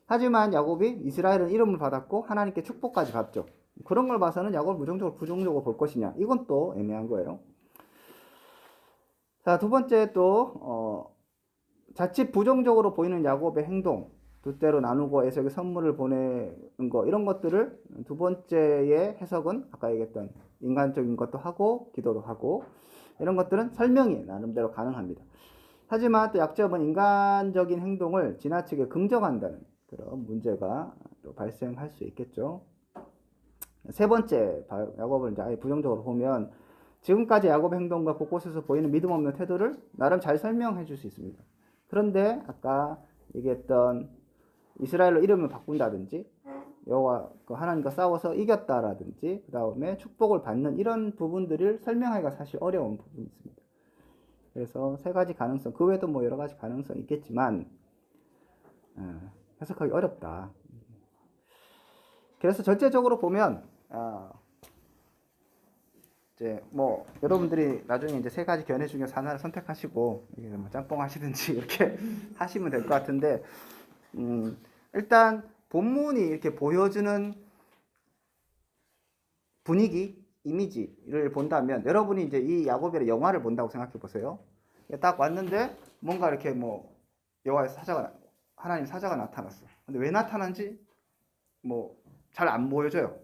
하지만 야곱이 이스라엘은 이름을 받았고 하나님께 축복까지 받죠. 그런 걸 봐서는 야곱을 부정적으로 볼 것이냐, 이건 또 애매한 거예요. 자, 두 번째 또 자칫 부정적으로 보이는 야곱의 행동, 두 때로 나누고 에서에게 선물을 보내는 거, 이런 것들을 두 번째의 해석은 아까 얘기했던 인간적인 것도 하고 기도도 하고, 이런 것들은 설명이 나름대로 가능합니다. 하지만 또 약점은 인간적인 행동을 지나치게 긍정한다는 그런 문제가 또 발생할 수 있겠죠. 세 번째, 야곱을 이제 아예 부정적으로 보면 지금까지 야곱의 행동과 곳곳에서 보이는 믿음 없는 태도를 나름 잘 설명해 줄 수 있습니다. 그런데 아까 얘기했던 이스라엘로 이름을 바꾼다든지 여호와 하나님과 싸워서 이겼다라든지 그 다음에 축복을 받는 이런 부분들을 설명하기가 사실 어려운 부분이 있습니다. 그래서 세 가지 가능성, 그 외에도 뭐 여러 가지 가능성이 있겠지만 해석하기 어렵다. 그래서 전체적으로 보면 이제 뭐 여러분들이 나중에 이제 세 가지 견해 중에서 하나를 선택하시고 뭐 짬뽕 하시든지 이렇게 하시면 될 것 같은데, 일단 본문이 이렇게 보여주는 분위기, 이미지를 본다면 여러분이 이제 이 야곱의 영화를 본다고 생각해 보세요. 딱 왔는데 뭔가 이렇게 뭐 여호와의 사자가, 하나님 사자가 나타났어. 근데 왜 나타난지 뭐 잘 안 보여줘요,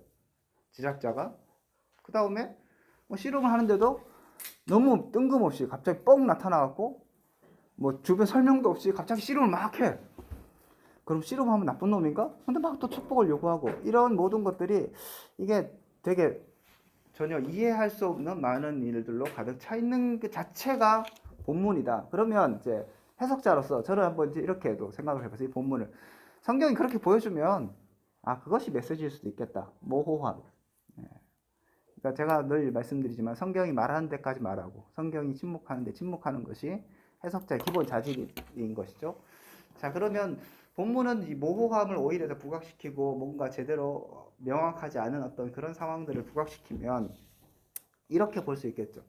제작자가. 그 다음에 뭐 씨름을 하는데도 너무 뜬금없이 갑자기 뻥 나타나갖고 뭐 주변 설명도 없이 갑자기 씨름을 막 해. 그럼 씨름하면 나쁜 놈인가? 근데 막 또 축복을 요구하고, 이런 모든 것들이 이게 되게 전혀 이해할 수 없는 많은 일들로 가득 차 있는 그 자체가 본문이다. 그러면 이제 해석자로서 저는 한번 이제 이렇게도 생각을 해보세요. 이 본문을 성경이 그렇게 보여주면 그것이 메시지일 수도 있겠다. 모호함. 그러니까 제가 늘 말씀드리지만 성경이 말하는 데까지 말하고 성경이 침묵하는데 침묵하는 것이 해석자의 기본 자질인 것이죠. 자, 그러면 본문은 이 모호함을 오히려 더 부각시키고 뭔가 제대로 명확하지 않은 어떤 그런 상황들을 부각시키면 이렇게 볼 수 있겠죠.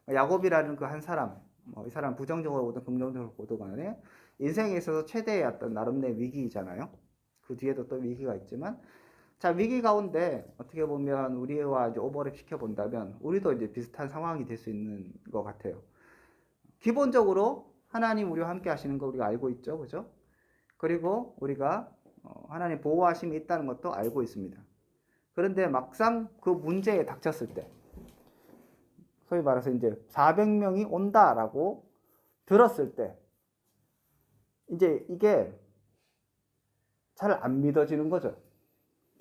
야곱이라는 그 한 사람, 이 사람 부정적으로 보든 긍정적으로 보든 간에 인생에 있어서 최대의 어떤 나름의 위기이잖아요. 그 뒤에도 또 위기가 있지만, 자, 위기 가운데 어떻게 보면 우리와 이제 오버랩 시켜본다면 우리도 이제 비슷한 상황이 될 수 있는 것 같아요. 기본적으로 하나님 우리와 함께 하시는 거 우리가 알고 있죠, 그죠? 그리고 우리가 하나님 보호하심이 있다는 것도 알고 있습니다. 그런데 막상 그 문제에 닥쳤을 때, 소위 말해서 이제 400명이 온다라고 들었을 때, 이제 이게 잘 안 믿어지는 거죠.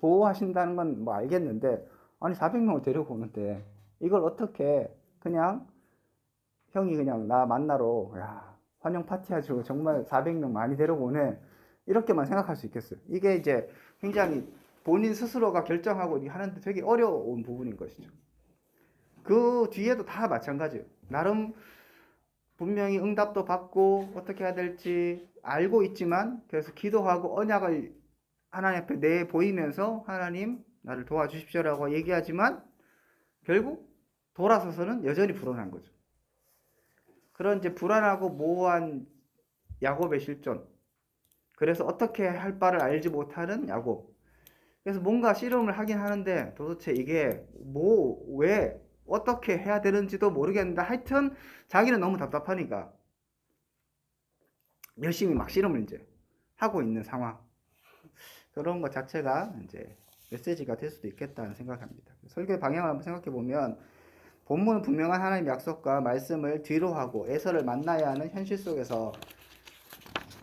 보호하신다는 건 뭐 알겠는데, 아니 400명을 데리고 오는데 이걸 어떻게 그냥 형이 그냥 나 만나러 환영 파티 하시고 정말 400명 많이 데리고 오네, 이렇게만 생각할 수 있겠어요. 이게 이제 굉장히 본인 스스로가 결정하고 하는데 되게 어려운 부분인 것이죠. 그 뒤에도 다 마찬가지예요. 나름 분명히 응답도 받고 어떻게 해야 될지 알고 있지만, 그래서 기도하고 언약을 하나님 앞에 내 보이면서 하나님 나를 도와주십시오라고 얘기하지만 결국 돌아서서는 여전히 불안한 거죠. 그런 이제 불안하고 모호한 야곱의 실존, 그래서 어떻게 할 바를 알지 못하는 야곱. 그래서 뭔가 씨름을 하긴 하는데 도대체 이게 왜 어떻게 해야 되는지도 모르겠는데 하여튼 자기는 너무 답답하니까 열심히 막 씨름을 이제 하고 있는 상황. 그런 것 자체가 이제 메시지가 될 수도 있겠다는 생각합니다. 설교의 방향을 한번 생각해 보면 본문은 분명한 하나님의 약속과 말씀을 뒤로 하고 에서를 만나야 하는 현실 속에서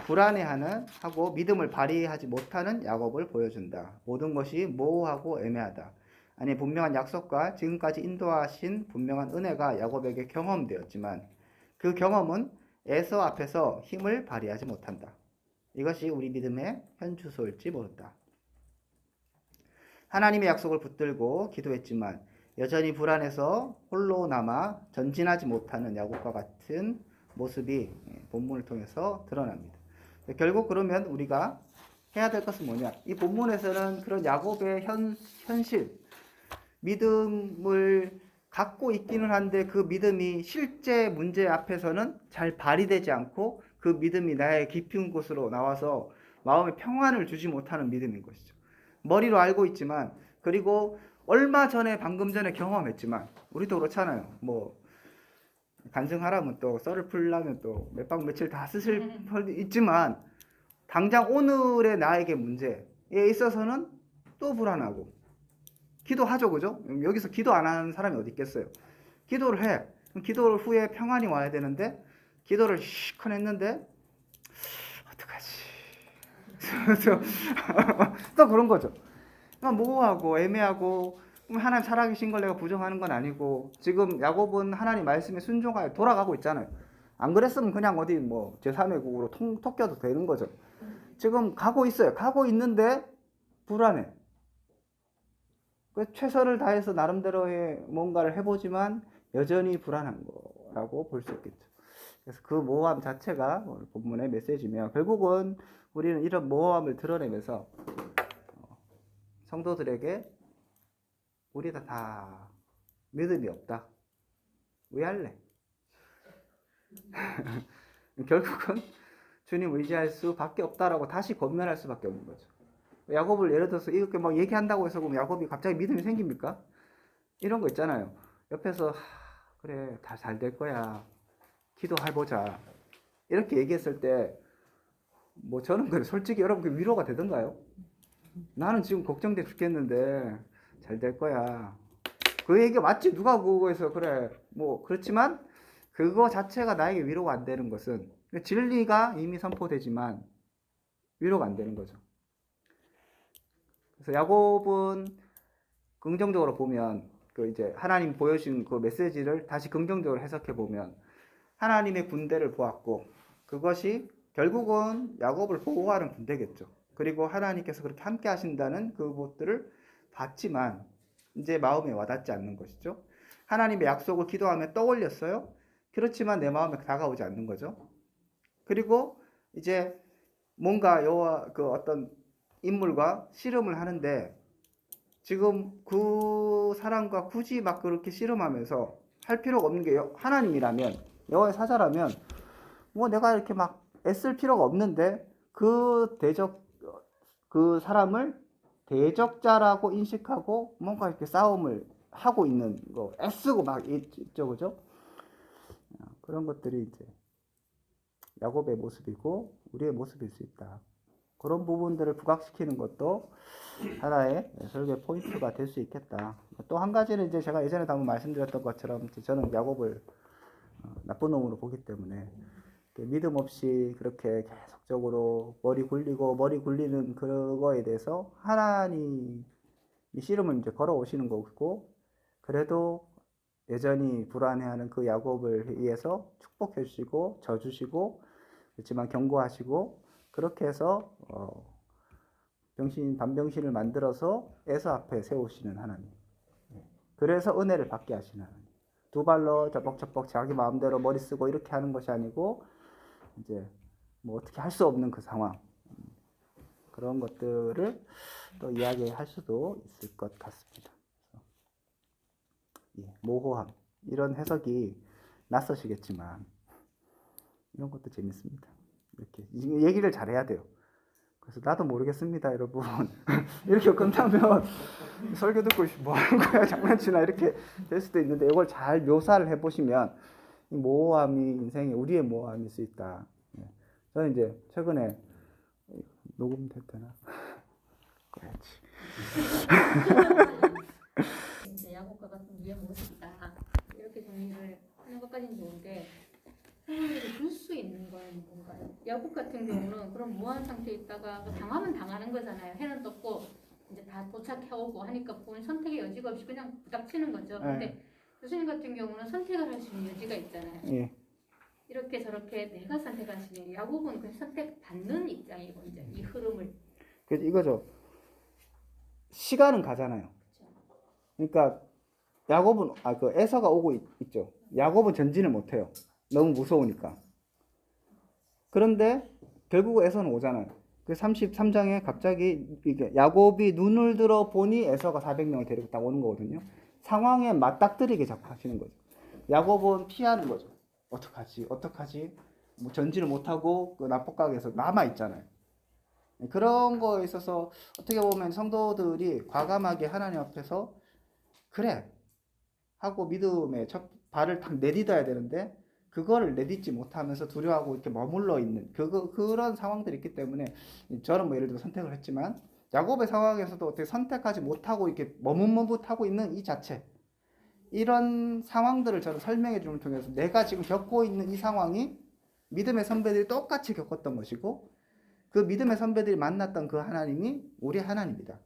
불안해하는 하고 믿음을 발휘하지 못하는 야곱을 보여준다. 모든 것이 모호하고 애매하다. 아니, 분명한 약속과 지금까지 인도하신 분명한 은혜가 야곱에게 경험되었지만 그 경험은 에서 앞에서 힘을 발휘하지 못한다. 이것이 우리 믿음의 현주소일지 모른다. 하나님의 약속을 붙들고 기도했지만 여전히 불안해서 홀로 남아 전진하지 못하는 야곱과 같은 모습이 본문을 통해서 드러납니다. 결국 그러면 우리가 해야 될 것은 뭐냐? 이 본문에서는 그런 야곱의 현실, 믿음을 갖고 있기는 한데 그 믿음이 실제 문제 앞에서는 잘 발휘되지 않고 그 믿음이 나의 깊은 곳으로 나와서 마음에 평안을 주지 못하는 믿음인 것이죠. 머리로 알고 있지만, 그리고 얼마 전에 방금 전에 경험했지만, 우리도 그렇잖아요. 뭐 간증하라면 또 썰을 풀려면 또 몇 박 며칠 다 쓰실 있지만, 당장 오늘의 나에게 문제에 있어서는 또 불안하고, 기도하죠, 그죠? 여기서 기도 안 하는 사람이 어디 있겠어요? 기도를 해. 기도 후에 평안이 와야 되는데, 기도를 시컷 했는데 어떡하지? 또 그런 거죠. 모호하고 애매하고, 하나님 살아계신 걸 내가 부정하는 건 아니고, 지금 야곱은 하나님 말씀에 순종하여 돌아가고 있잖아요. 안 그랬으면 그냥 어디 뭐 제3의 국으로 토껴도 되는 거죠. 지금 가고 있어요. 가고 있는데 불안해. 최선을 다해서 나름대로의 뭔가를 해보지만 여전히 불안한 거라고 볼 수 있겠죠. 그래서 그 모호함 자체가 오늘 본문의 메시지며, 결국은 우리는 이런 모호함을 드러내면서 성도들에게 우리가 다 믿음이 없다. 왜 할래? 결국은 주님 의지할 수밖에 없다라고 다시 권면할 수밖에 없는 거죠. 야곱을 예를 들어서 이렇게 막 얘기한다고 해서 그럼 야곱이 갑자기 믿음이 생깁니까? 이런 거 있잖아요. 옆에서 그래 다 잘 될 거야. 기도해보자. 이렇게 얘기했을 때 뭐 저는 그래 솔직히 여러분 그 위로가 되던가요? 나는 지금 걱정돼 죽겠는데 잘 될 거야. 그 얘기가 맞지? 누가 그거에서 그래 뭐 그렇지만 그거 자체가 나에게 위로가 안 되는 것은, 진리가 이미 선포되지만 위로가 안 되는 거죠. 그래서 야곱은 긍정적으로 보면 그 이제 하나님 보여주신 그 메시지를 다시 긍정적으로 해석해 보면, 하나님의 군대를 보았고 그것이 결국은 야곱을 보호하는 군대겠죠. 그리고 하나님께서 그렇게 함께 하신다는 그것들을 봤지만 이제 마음에 와닿지 않는 것이죠. 하나님의 약속을 기도하며 떠올렸어요. 그렇지만 내 마음에 다가오지 않는 거죠. 그리고 이제 뭔가 여호와 그 어떤 인물과 씨름을 하는데, 지금 그 사람과 굳이 막 그렇게 씨름하면서 할 필요가 없는 게, 하나님이라면, 여호와의 사자라면 뭐 내가 이렇게 막 애쓸 필요가 없는데, 그 사람을 대적자라고 인식하고 뭔가 이렇게 싸움을 하고 있는 거, 애쓰고 막 있죠, 그죠? 그런 것들이 이제 야곱의 모습이고 우리의 모습일 수 있다. 그런 부분들을 부각시키는 것도 하나의 설교의 포인트가 될 수 있겠다. 또 한 가지는 이제 제가 예전에도 한번 말씀드렸던 것처럼, 저는 야곱을 나쁜 놈으로 보기 때문에 믿음 없이 그렇게 계속적으로 머리 굴리는 그거에 대해서 하나님이 씨름을 이제 걸어오시는 거고, 그래도 여전히 불안해하는 그 야곱을 위해서 축복해 주시고 져주시고, 그렇지만 경고하시고, 그렇게 해서 반병신을 만들어서 에서 앞에 세우시는 하나님. 그래서 은혜를 받게 하시는 하나님. 두 발로 저벅저벅 자기 마음대로 머리 쓰고 이렇게 하는 것이 아니고, 이제 뭐 어떻게 할 수 없는 그 상황, 그런 것들을 또 이야기할 수도 있을 것 같습니다. 모호함, 이런 해석이 낯서시겠지만 이런 것도 재밌습니다. 이렇게 얘기를 잘해야 돼요. 그래서 나도 모르겠습니다, 여러분. 이렇게 끝나면 설교 듣고 뭐 하는 거야, 장난치나 이렇게 될 수도 있는데, 이걸 잘 묘사를 해보시면 이 모호함이 인생의 우리의 모호함일 수 있다. 저는 이제 최근에 녹음될 때나 그래야지. 이제 야곱과 같은 우리의 모습이다. 이렇게 정리를 하는 것까지는 좋은데, 상황에서 줄 수 있는 건 뭔가요? 야곱 같은 경우는 그런 무한 상태에 있다가 당하면 당하는 거잖아요. 해는 떴고 이제 다 도착해오고 하니까 본인 선택의 여지가 없이 그냥 부닥치는 거죠. 근데 교수님 같은 경우는 선택을 할 수 있는 여지가 있잖아요. 예. 이렇게 저렇게 내가 선택할 수 있는, 야곱은 그 선택받는 입장이고 이제 이 흐름을. 그래서 이거죠. 시간은 가잖아요. 그러니까 야곱은 그 에서가 오고 있죠. 야곱은 전진을 못해요. 너무 무서우니까. 그런데 결국 에서는 오잖아요. 그 33장에 갑자기 이게 야곱이 눈을 들어 보니 에서가 400명을 데리고 딱 오는 거거든요. 상황에 맞닥뜨리게 자꾸 하시는 거죠. 야곱은 피하는 거죠. 어떡하지? 뭐 전진을 못하고 그 납복각에서 남아 있잖아요. 그런 거에 있어서 어떻게 보면 성도들이 과감하게 하나님 앞에서 그래 하고 믿음의 첫 발을 딱 내딛어야 되는데 그거를 내딛지 못하면서 두려워하고 이렇게 머물러 있는 그런 상황들이 있기 때문에 저는 뭐 예를 들어 선택을 했지만 야곱의 상황에서도 어떻게 선택하지 못하고 이렇게 머뭇머뭇하고 있는 이 자체 이런 상황들을 저는 설명해 줌을 통해서 내가 지금 겪고 있는 이 상황이 믿음의 선배들이 똑같이 겪었던 것이고 그 믿음의 선배들이 만났던 그 하나님이 우리 하나님이다.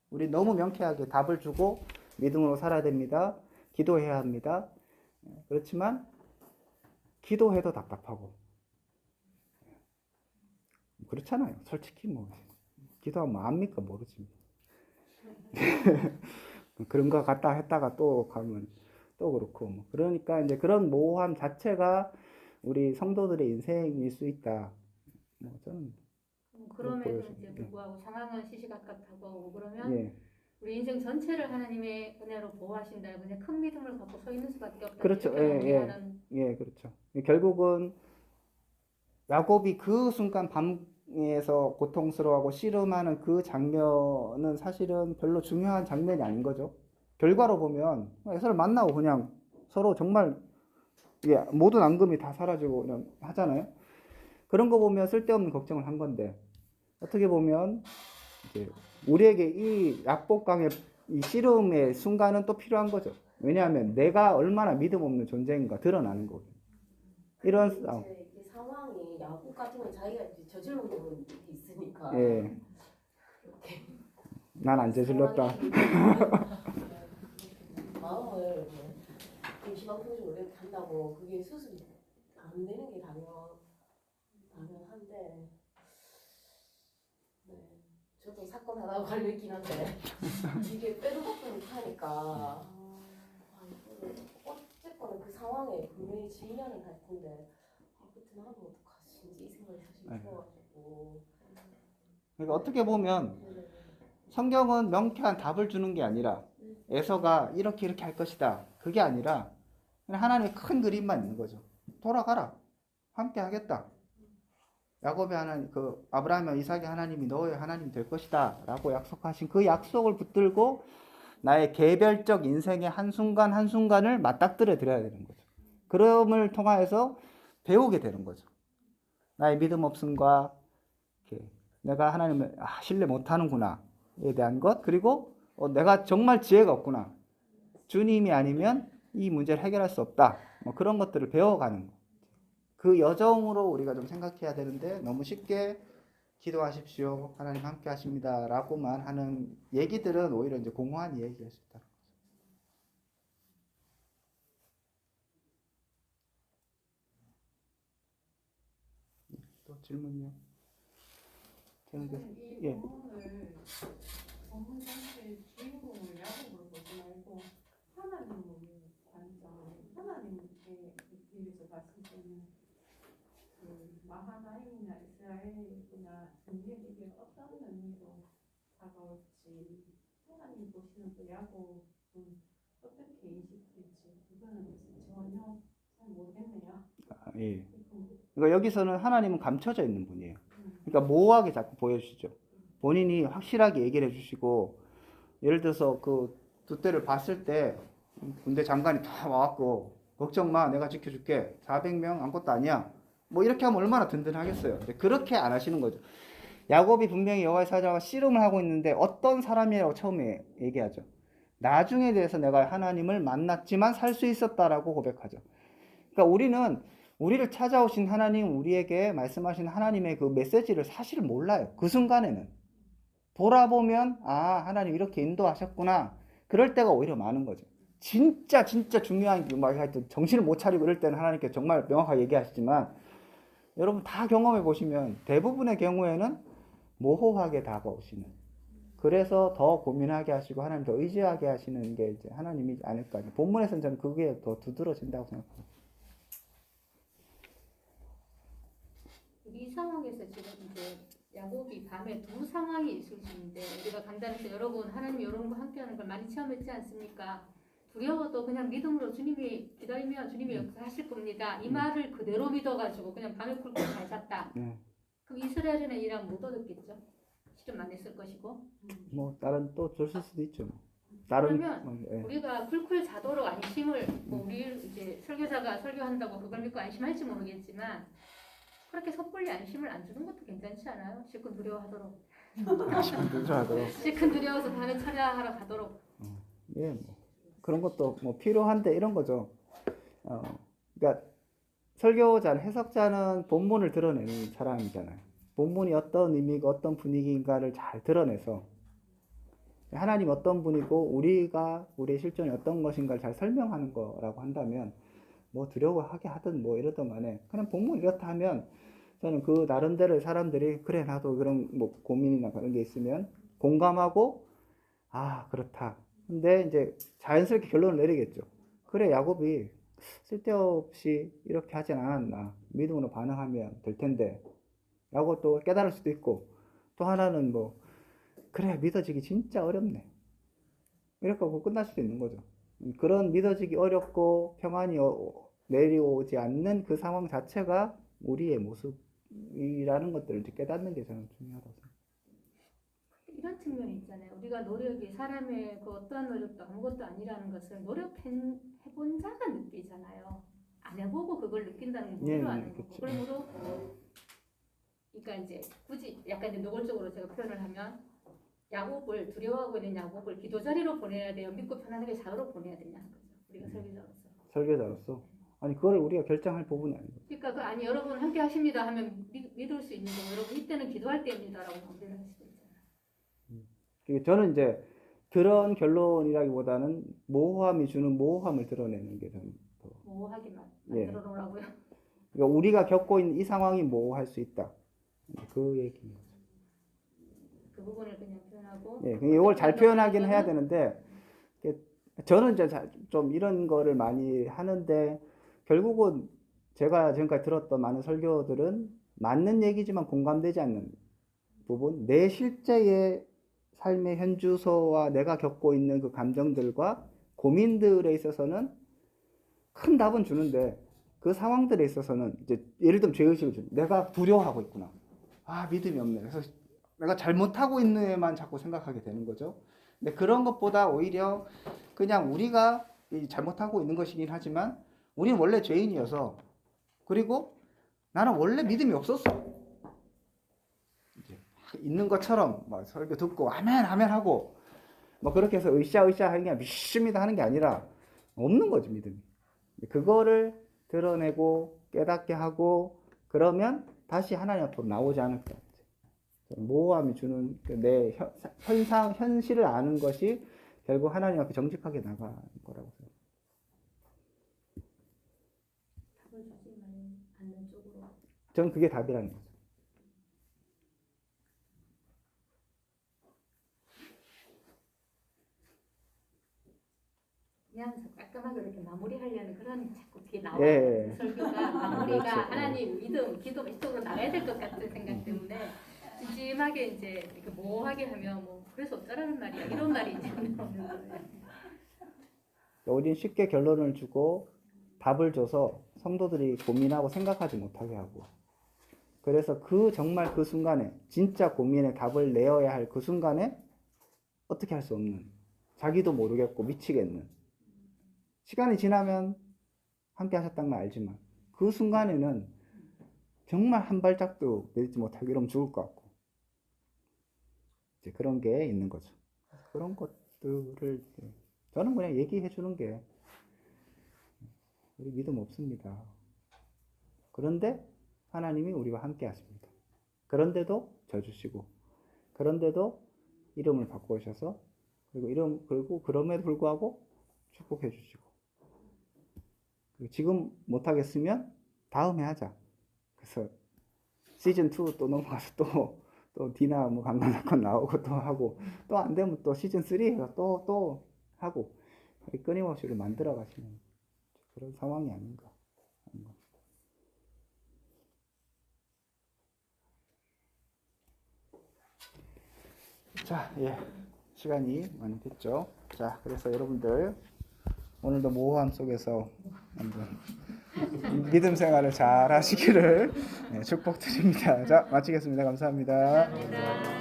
우리 너무 명쾌하게 답을 주고 믿음으로 살아야 됩니다. 기도해야 합니다. 그렇지만 기도해도 답답하고 그렇잖아요. 솔직히 뭐 기도하면 뭐 압니까 모르지. 그런 거 갔다 했다가 또 가면 또 그렇고 뭐 그러니까 이제 그런 모호함 자체가 우리 성도들의 인생일 수 있다. 뭐 저는 그럼에도 이제 보여집니다. 불구하고 상황은 시시각각하고 그러면 예. 우리 인생 전체를 하나님의 은혜로 보호하신다. 그냥 큰 믿음을 갖고 서 있는 수밖에 없다. 그렇죠. 이렇게 예, 마무리하는. 예, 그렇죠. 결국은 야곱이 그 순간 밤에서 고통스러워하고 씨름하는 그 장면은 사실은 별로 중요한 장면이 아닌 거죠. 결과로 보면 에서를 만나고 그냥 서로 정말 모든 앙금이 다 사라지고 그냥 하잖아요. 그런 거 보면 쓸데없는 걱정을 한 건데 어떻게 보면 이제 우리에게 이 약복강의 이 씨름의 순간은 또 필요한 거죠. 왜냐하면 내가 얼마나 믿음 없는 존재인가 드러나는 거예요. 이런 싸움. 이 상황이 야곱 같은 건 자기가 이제 저질러 놓은 일이 있으니까 예. 이렇게 난 안 저질렀다. 마음을 임시방송적으로 이렇게 한다고 그게 수습이 안 되는 게 당연한데 네. 저도 사건 하나가 걸려있긴 한데 이게 빼도 박도 못하니까 어쨌거나 그 상황에 분명히 직면을 할 텐데 그때 나는 어떡하지 이 생각이 사실 들어가지고 그러니까 어떻게 보면 성경은 명쾌한 답을 주는 게 아니라 에서가 이렇게 할 것이다. 그게 아니라 그냥 하나님의 큰 그림만 있는 거죠. 돌아가라. 함께 하겠다. 야곱의 하나님, 그 아브라함과 이삭의 하나님이 너의 하나님이 될 것이다라고 약속하신 그 약속을 붙들고 나의 개별적 인생의 한순간 한순간을 맞닥뜨려 드려야 되는 거죠. 그럼을 통하여서 배우게 되는 거죠. 나의 믿음 없음과 내가 하나님을 신뢰 못하는구나에 대한 것, 그리고 내가 정말 지혜가 없구나. 주님이 아니면 이 문제를 해결할 수 없다. 뭐 그런 것들을 배워가는 거. 그 여정으로 우리가 좀 생각해야 되는데 너무 쉽게 기도하십시오. 하나님 함께 하십니다. 라고만 하는 얘기들은 오히려 이제 공허한 얘기일 수 있다. 또 질문이요? 이 본문을 본문 전체의 주인공을 야곱으로 보지 말고 하나님을 관점, 하나님께 비해서 봤을 때는 그 마하나임이나 이스라엘이나 우리에게 어떤 의미로 다가올지 하나님 보시는 또 야곱은 어떻게 인식될지 그거는 전혀 잘 모르겠네요. 예. 그러니까 여기서는 하나님은 감춰져 있는 분이에요. 그러니까 모호하게 자꾸 보여주시죠. 본인이 확실하게 얘기를 해주시고, 예를 들어서 그 두 때를 봤을 때 군대 장관이 다 와갖고 걱정 마, 내가 지켜줄게. 400명 아무것도 아니야. 뭐 이렇게 하면 얼마나 든든하겠어요. 근데 그렇게 안 하시는 거죠. 야곱이 분명히 여호와의 사자와 씨름을 하고 있는데 어떤 사람이라고 처음에 얘기하죠. 나중에 대해서 내가 하나님을 만났지만 살 수 있었다라고 고백하죠. 그러니까 우리는 우리를 찾아오신 하나님, 우리에게 말씀하신 하나님의 그 메시지를 사실 몰라요. 그 순간에는. 돌아보면, 하나님 이렇게 인도하셨구나. 그럴 때가 오히려 많은 거죠. 진짜 중요한, 하여튼 정신을 못 차리고 이럴 때는 하나님께 정말 명확하게 얘기하시지만, 여러분 다 경험해 보시면 대부분의 경우에는 모호하게 다가오시는. 그래서 더 고민하게 하시고 하나님 더 의지하게 하시는 게 이제 하나님이지 않을까. 본문에서는 저는 그게 더 두드러진다고 생각합니다. 이 상황에서 지금 이제 야곱이 밤에 두 상황이 있을 수 있는데 우리가 강단에서 여러분 하나님 이런 거 함께하는 걸 많이 체험했지 않습니까? 두려워도 그냥 믿음으로 주님이 기다리면 주님이 역사하실 겁니다. 이 말을 그대로 믿어가지고 그냥 밤에 굴고 잘 잤다. 네. 그럼 이스라엘은 이랑 못 얻었겠죠? 실은 많이 쓸 것이고. 뭐 다른 또 줬을 수도 있죠. 뭐. 다른 그러면 예. 우리가 굴굴 자도록 안심을 뭐 우리 이제 설교자가 설교한다고 그걸 믿고 안심할지 모르겠지만 그렇게 섣불리 안심을 안 주는 것도 괜찮지 않아요? 실컷 두려워하도록. 하더라도 실컷 두려워서 밤에 철야하러 가도록. 예, 뭐 그런 것도 뭐 필요한데 이런 거죠. 그러니까 설교자는 해석자는 본문을 드러내는 사람이잖아요. 본문이 어떤 의미고 어떤 분위기인가를 잘 드러내서 하나님 어떤 분이고 우리가 우리의 실존이 어떤 것인가를 잘 설명하는 거라고 한다면 뭐 두려워하게 하든 뭐 이러든 간에 그냥 본문 이렇다 하면 저는 그 나름대로 사람들이 그래 나도 그런 뭐 고민이나 그런 게 있으면 공감하고 아 그렇다. 근데 이제 자연스럽게 결론을 내리겠죠. 그래 야곱이 쓸데없이 이렇게 하진 않았나. 믿음으로 반응하면 될 텐데 라고 또 깨달을 수도 있고 또 하나는 뭐 그래 믿어지기 진짜 어렵네 이렇게 하고 끝날 수도 있는 거죠. 그런 믿어지기 어렵고 평안이 내려오지 않는 그 상황 자체가 우리의 모습이라는 것들을 이제 깨닫는 게 저는 중요하다고 생각합니다. 이런 측면이 있잖아요. 우리가 노력이 사람의 그 어떠한 노력도 아무것도 아니라는 것을 노력해본 자가 느끼잖아요. 안 해보고 그걸 느낀다는 게 뭐로 아는 거고. 그쵸. 그러므로 그러니까 이제 굳이 약간 이제 노골적으로 제가 표현을 하면 야곱을 두려워하고 있는 야곱을 기도 자리로 보내야 돼요. 믿고 편안하게 자으로 보내야 되냐는 거죠. 우리가 설교자로서. 설교자로서 아니 그걸 우리가 결정할 부분이 아니고 그러니까 그 아니 여러분 함께 하십니다 하면 믿을 수 있는 거 여러분 이때는 기도할 때입니다라고 정리를 할 수도 있잖아요. 저는 이제 그런 결론이라기보다는 모호함이 주는 모호함을 드러내는 게 저는 더 모호하게만 예. 만들어 놓으라고요. 그러니까 우리가 겪고 있는 이 상황이 모호할 수 있다. 그 얘기입니다. 그 부분을 그냥 표현하고. 예, 이걸 잘 표현하긴 해야 되는데 저는 이제 좀 이런 거를 많이 하는데 결국은 제가 지금까지 들었던 많은 설교들은 맞는 얘기지만 공감되지 않는 부분, 내 실제의 삶의 현주소와 내가 겪고 있는 그 감정들과 고민들에 있어서는 큰 답은 주는데 그 상황들에 있어서는 이제 예를 들면 죄의식을 주는 내가 두려워하고 있구나. 아 믿음이 없네. 그래서 내가 잘못하고 있는 애만 자꾸 생각하게 되는 거죠. 근데 그런 것보다 오히려 그냥 우리가 잘못하고 있는 것이긴 하지만 우리는 원래 죄인이어서 그리고 나는 원래 믿음이 없었어. 이제 있는 것처럼 막 설교 듣고 아멘 아멘 하고 뭐 그렇게 해서 으쌰으쌰 하는 게 믿습니다 하는 게 아니라 없는 거지 믿음이. 그거를 드러내고 깨닫게 하고 그러면 다시 하나님 앞으로 나오지 않을까. 모호함이 주는 내 현실을 아는 것이 결국 하나님 앞에 정직하게 나가는 거라고 생각합니다. 답을 주지만 않는 쪽으로. 저는 그게 답이라는 거죠. 그냥 깔끔하게 이렇게 마무리하려는 그런 자꾸 뒤에 나와요. 예. 설교가 마무리가 그렇죠. 하나님 믿음, 기도 이쪽으로 나가야 될 것 같은 생각 때문에 찜찜하게 이제 이렇게 모호하게 하면 뭐 그래서 어쩌라는 말이야 이런 말이 이제 나오는 거예요. 우리는 쉽게 결론을 주고 답을 줘서 성도들이 고민하고 생각하지 못하게 하고 그래서 정말 그 순간에 진짜 고민의 답을 내어야 할 그 순간에 어떻게 할 수 없는 자기도 모르겠고 미치겠는 시간이 지나면 함께 하셨다는 걸 알지만 그 순간에는 정말 한 발짝도 내딛지 못하고 이러면 죽을 것 같고 이제 그런 게 있는 거죠. 그런 것들을 저는 그냥 얘기해 주는 게 우리 믿음 없습니다. 그런데 하나님이 우리와 함께 하십니다. 그런데도 져주시고 그런데도 이름을 바꾸셔서 그리고 그럼에도 불구하고 축복해 주시고 그리고 지금 못하겠으면 다음에 하자. 그래서 시즌2 또 넘어가서 또 디나 뭐 강남사건 나오고 또 하고 또 안 되면 또 시즌3 또 하고 끊임없이 만들어 가시는 그런 상황이 아닌가. 자, 예. 시간이 많이 됐죠. 자, 그래서 여러분들 오늘도 모호함 속에서 한번 믿음 생활을 잘 하시기를 축복드립니다. 자, 마치겠습니다. 감사합니다. 감사합니다.